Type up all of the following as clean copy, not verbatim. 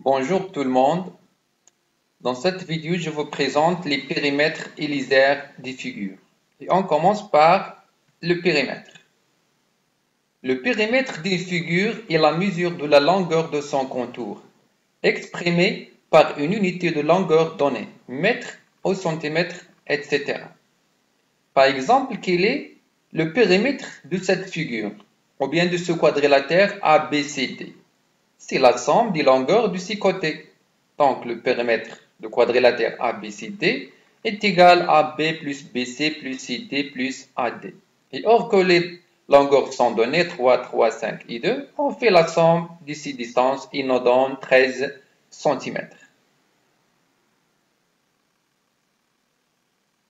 Bonjour tout le monde. Dans cette vidéo, je vous présente les périmètres et les aires des figures. Et on commence par le périmètre. Le périmètre d'une figure est la mesure de la longueur de son contour, exprimée par une unité de longueur donnée, mètre au centimètre, etc. Par exemple, quel est le périmètre de cette figure, ou bien de ce quadrilatère ABCD? C'est la somme des longueurs de ses côtés. Donc, le périmètre de quadrilatère ABCD est égal à B plus BC plus CD plus AD. Et or que les longueurs sont données 3, 3, 5 et 2, on fait la somme de ces distances et nous donne 13 cm.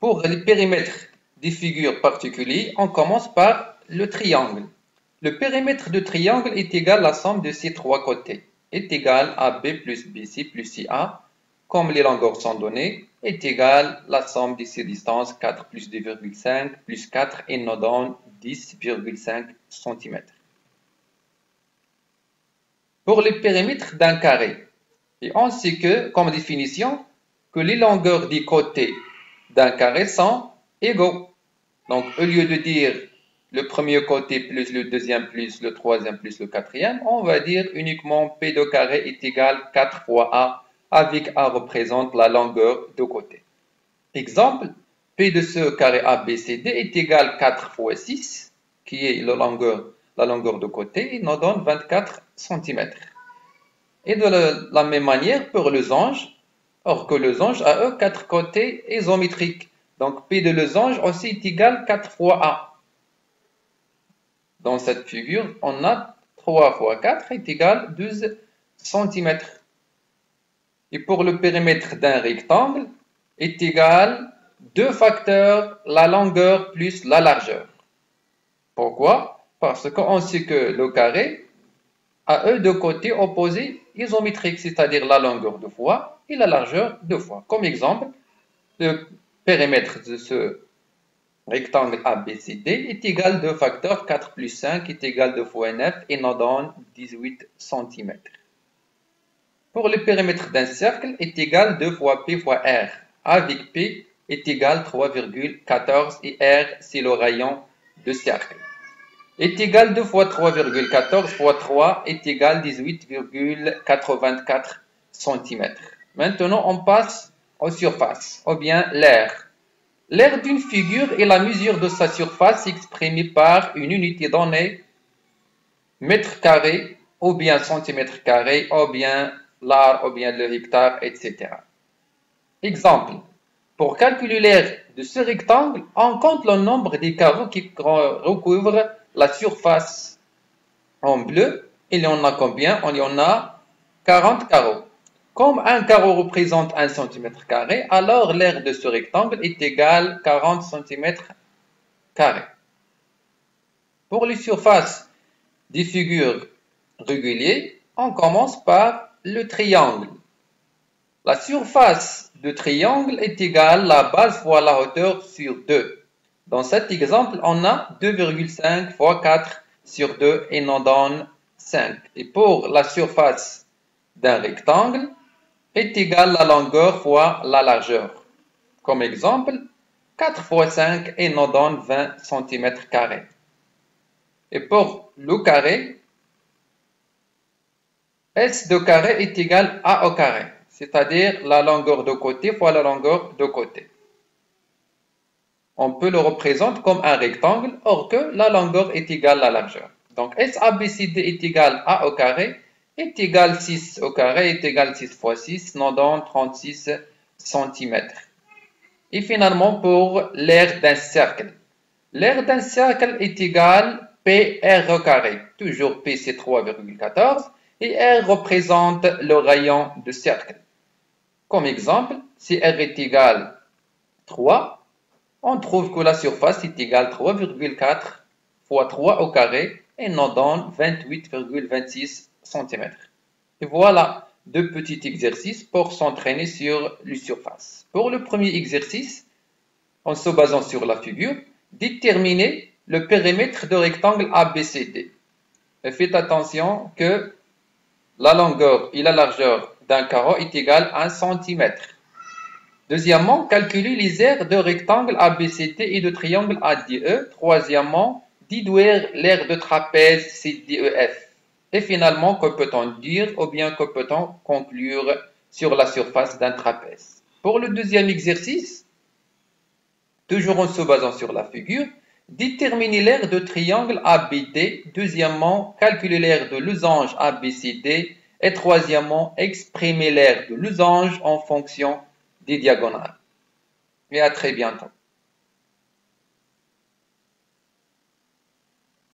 Pour les périmètres des figures particuliers, on commence par le triangle. Le périmètre de triangle est égal à la somme de ses trois côtés, est égal à B plus BC plus CA, comme les longueurs sont données, est égal à la somme de ces distances 4 plus 2,5 plus 4 et nous donne 10,5 cm. Pour le périmètre d'un carré, et on sait que, comme définition, que les longueurs des côtés d'un carré sont égaux. Donc, au lieu de dire le premier côté plus le deuxième plus le troisième plus le quatrième, on va dire uniquement P de carré est égal à 4 fois A, avec A représente la longueur de côté. Exemple, P de ce carré ABCD est égal à 4 fois 6, qui est la longueur de côté, et nous donne 24 cm. Et de la même manière pour le losange, or que le losange a eux 4 côtés isométriques. Donc P de losange aussi est égal à 4 fois A. Dans cette figure, on a 3 fois 4 est égal à 12 cm. Et pour le périmètre d'un rectangle, est égal à 2 facteurs la longueur plus la largeur. Pourquoi? Parce qu'on sait que le carré a eux deux côtés opposés isométriques, c'est-à-dire la longueur 2 fois et la largeur 2 fois. Comme exemple, le périmètre de ce rectangle ABCD est égal à 2 facteurs 4 plus 5 est égal à 2 fois 9 et nous donne 18 cm. Pour le périmètre d'un cercle est égal à 2 fois P fois R, avec P est égal à 3,14 et R c'est le rayon de cercle. Est égal à 2 fois 3,14 fois 3 est égal à 18,84 cm. Maintenant, on passe aux surfaces, ou bien l'aire. L'aire d'une figure est la mesure de sa surface exprimée par une unité donnée, mètre carré, ou bien centimètre carré, ou bien l'art, ou bien le hectare, etc. Exemple, pour calculer l'aire de ce rectangle, on compte le nombre des carreaux qui recouvrent la surface en bleu. Il y en a combien? Il y en a 40 carreaux. Comme un carreau représente 1 cm carré, alors l'aire de ce rectangle est égale à 40 cm carrés. Pour les surfaces des figures régulières, on commence par le triangle. La surface de triangle est égale à la base fois la hauteur sur 2. Dans cet exemple, on a 2,5 fois 4 sur 2 et nous donne 5. Et pour la surface d'un rectangle, est égale à la longueur fois la largeur. Comme exemple, 4 fois 5 et nous donne 20 cm carrés. Et pour le carré, S de carré est égal à A au carré, c'est-à-dire la longueur de côté fois la longueur de côté. On peut le représenter comme un rectangle, or que la longueur est égale à la largeur. Donc SABCD est égal à A au carré, est égal à 6 au carré, est égal à 6 fois 6, nous donne 36 cm. Et finalement, pour l'aire d'un cercle. L'aire d'un cercle est égal à PR au carré. Toujours P c'est 3,14 et R représente le rayon de cercle. Comme exemple, si R est égal à 3, on trouve que la surface est égale à 3,4 fois 3 au carré et nous donne 28,26 cm. Et voilà deux petits exercices pour s'entraîner sur les surfaces. Pour le premier exercice, en se basant sur la figure, déterminez le périmètre de rectangle ABCD. Et faites attention que la longueur et la largeur d'un carreau est égal à 1 cm. Deuxièmement, calculer les aires de rectangle ABCD et de triangle ADE. Troisièmement, déduire l'aire de trapèze CDEF. Et finalement, que peut-on dire ou bien que peut-on conclure sur la surface d'un trapèze? Pour le deuxième exercice, toujours en se basant sur la figure, déterminer l'aire de triangle ABD. Deuxièmement, calculer l'aire de losange ABCD. Et troisièmement, exprimer l'aire de losange en fonction des diagonales. Et à très bientôt.